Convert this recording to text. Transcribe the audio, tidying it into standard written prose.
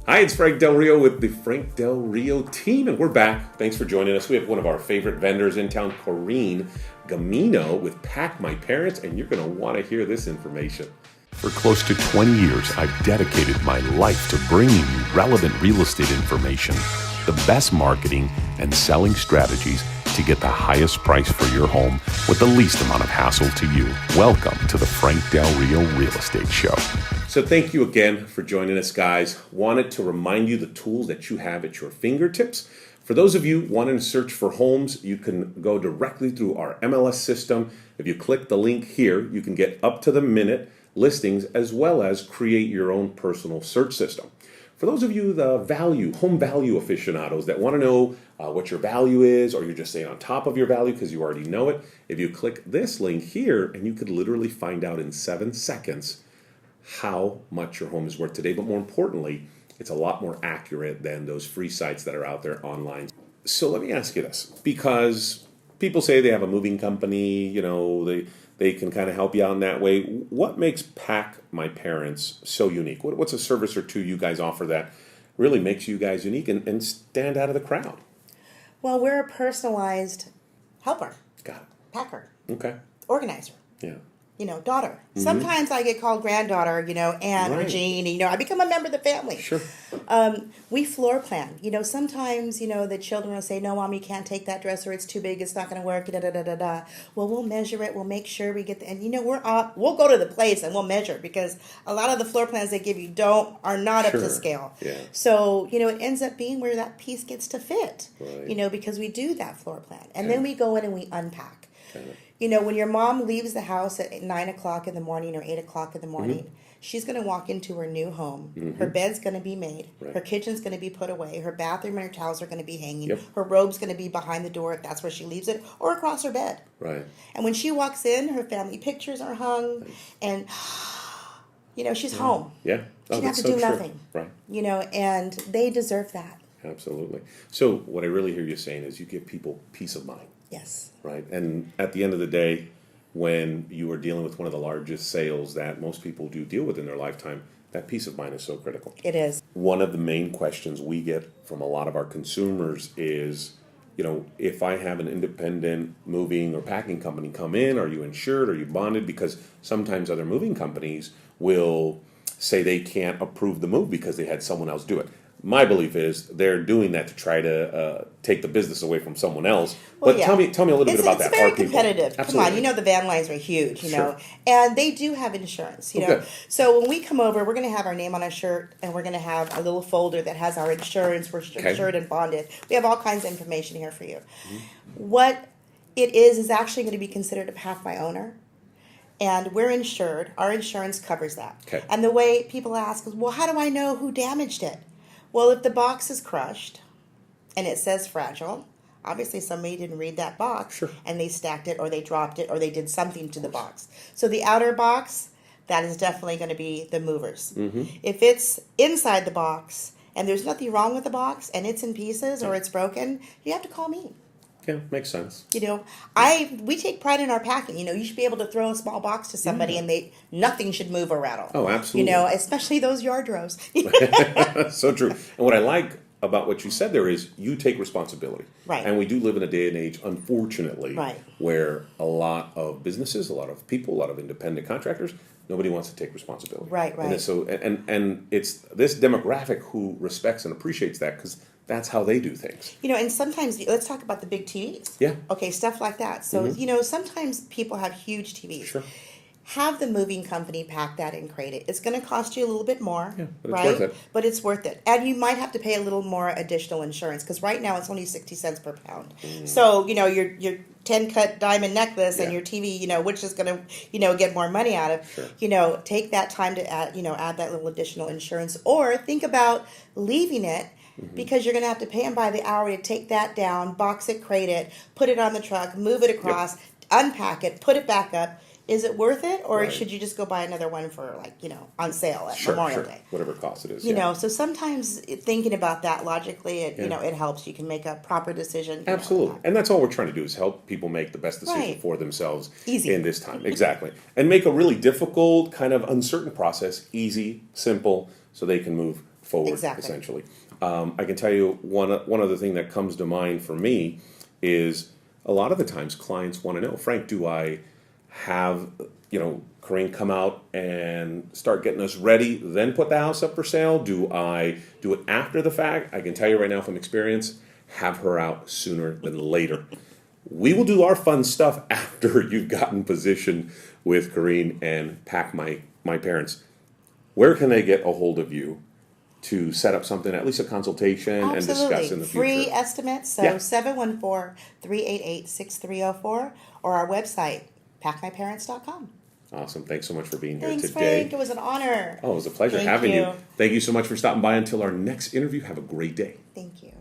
Hi, it's Frank Del Rio with the Frank Del Rio team, and we're back. Thanks for joining us. We have one of our favorite vendors in town, Corrine Gamino with Pack My Parents, and you're going to want to hear this information. For close to 20 years, I've dedicated my life to bringing you relevant real estate information, the best marketing and selling strategies to get the highest price for your home with the least amount of hassle to you. Welcome to the Frank Del Rio Real Estate Show. So thank you again for joining us, guys. Wanted to remind you the tools that you have at your fingertips. For those of you wanting to search for homes, you can go directly through our MLS system. If you click the link here, you can get up to the minute listings as well as create your own personal search system. For those of you, the home value aficionados that want to know what your value is, or you're just staying on top of your value because you already know it, if you click this link here, and you could literally find out in 7 seconds how much your home is worth today. But more importantly, it's a lot more accurate than those free sites that are out there online. So let me ask you this, because people say they have a moving company, they can kind of help you out in that way. What makes Pack My Parents so unique? What's a service or two you guys offer that really makes you guys unique and stand out of the crowd? Well, we're a personalized helper. Got it. Packer. Okay. Organizer. Yeah. Daughter. Mm-hmm. Sometimes I get called granddaughter, Aunt or Jean, I become a member of the family. Sure. We floor plan. Sometimes, the children will say, no, Mom, you can't take that dress, or it's too big, it's not going to work, da-da-da-da-da. Well, we'll measure it, we'll make sure we get we'll go to the place and we'll measure, because a lot of the floor plans they give you are not up to scale. Yeah. So, it ends up being where that piece gets to fit, right. Because we do that floor plan. And then we go in and we unpack. Okay. When your mom leaves the house at 9 o'clock in the morning or 8 o'clock in the morning, mm-hmm. she's going to walk into her new home. Mm-hmm. Her bed's going to be made. Right. Her kitchen's going to be put away. Her bathroom and her towels are going to be hanging. Yep. Her robe's going to be behind the door if that's where she leaves it, or across her bed. Right. And when she walks in, her family pictures are hung, and, she's home. Yeah. She doesn't have to do nothing. Right. And they deserve that. Absolutely. So what I really hear you saying is you give people peace of mind. Yes. Right. And at the end of the day, when you are dealing with one of the largest sales that most people do deal with in their lifetime, that peace of mind is so critical. It is. One of the main questions we get from a lot of our consumers is, if I have an independent moving or packing company come in, are you insured? Are you bonded? Because sometimes other moving companies will say they can't approve the move because they had someone else do it. My belief is they're doing that to try to take the business away from someone else. Well, but tell me a little bit about that. It's very competitive. Absolutely. Come on, the van lines are huge, Sure. And they do have insurance, Okay. So when we come over, we're going to have our name on our shirt, and we're going to have a little folder that has our insurance. We're insured and bonded. We have all kinds of information here for you. Mm-hmm. What it is actually going to be considered a Pack My Owner. And we're insured. Our insurance covers that. Okay. And the way people ask is, well, how do I know who damaged it? Well, if the box is crushed and it says fragile, obviously somebody didn't read that box. Sure. And they stacked it, or they dropped it, or they did something to the box. So the outer box, that is definitely going to be the movers. Mm-hmm. If it's inside the box and there's nothing wrong with the box and it's in pieces or it's broken, you have to call me. Yeah, makes sense. We take pride in our packing. You should be able to throw a small box to somebody and nothing should move or rattle. Oh, absolutely. Especially those yard rows. So true. And what I like about what you said there is you take responsibility. Right. And we do live in a day and age, unfortunately, where a lot of businesses, a lot of people, a lot of independent contractors, nobody wants to take responsibility. Right. And it's this demographic who respects and appreciates that, because that's how they do things. And sometimes, let's talk about the big TVs. Yeah. Okay, stuff like that. So, mm-hmm. Sometimes people have huge TVs. Sure. Have the moving company pack that and crate it. It's going to cost you a little bit more, but right? It's worth it. But it's worth it. And you might have to pay a little more additional insurance, because right now it's only 60 cents per pound. Mm. So, your 10-cut diamond necklace and your TV, which is going to, get more money out of, sure. Take that time to add that little additional insurance, or think about leaving it. Mm-hmm. Because you're going to have to pay them by the hour to take that down, box it, crate it, put it on the truck, move it across, unpack it, put it back up. Is it worth it, or should you just go buy another one for on sale at Memorial Day? Whatever cost it is. So sometimes thinking about that logically, it helps. You can make a proper decision. Absolutely, and that's all we're trying to do is help people make the best decision for themselves in this time. Exactly, and make a really difficult, kind of uncertain process easy, simple, so they can move forward, Exactly. essentially. I can tell you one other thing that comes to mind for me is a lot of the times clients want to know, Frank, do I have, Corrine come out and start getting us ready, then put the house up for sale? Do I do it after the fact? I can tell you right now from experience, have her out sooner than later. We will do our fun stuff after you've gotten positioned with Corrine and Pack My Parents. Where can they get a hold of you to set up something, at least a consultation, and discuss in the future? Free estimates, so 714-388-6304, or our website, packmyparents.com. Awesome. Thanks so much for being here Thanks, today. Frank. It was an honor. Oh, it was a pleasure Thank having you. you. Thank you so much for stopping by. Until our next interview, have a great day. Thank you.